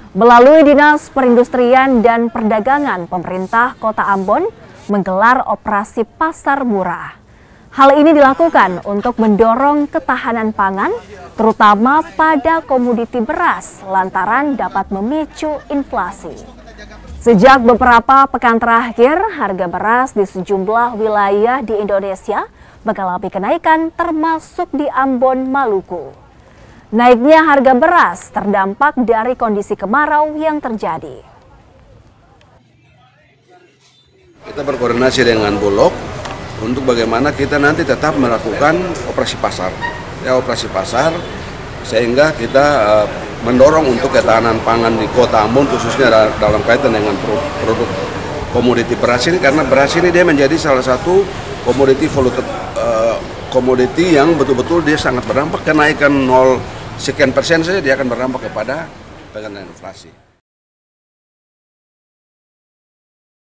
Melalui Dinas Perindustrian dan Perdagangan, pemerintah Kota Ambon menggelar operasi pasar murah. Hal ini dilakukan untuk mendorong ketahanan pangan, terutama pada komoditi beras, lantaran dapat memicu inflasi. Sejak beberapa pekan terakhir, harga beras di sejumlah wilayah di Indonesia mengalami kenaikan, termasuk di Ambon, Maluku. Naiknya harga beras terdampak dari kondisi kemarau yang terjadi. Kita berkoordinasi dengan Bulog untuk bagaimana kita nanti tetap melakukan operasi pasar. Operasi pasar sehingga kita mendorong untuk ketahanan pangan di Kota Ambon, khususnya dalam kaitan dengan produk komoditi beras ini, karena beras ini dia menjadi salah satu komoditi yang betul-betul dia sangat berdampak. Kenaikan 0 sekian persen saja dia akan berdampak kepada inflasi.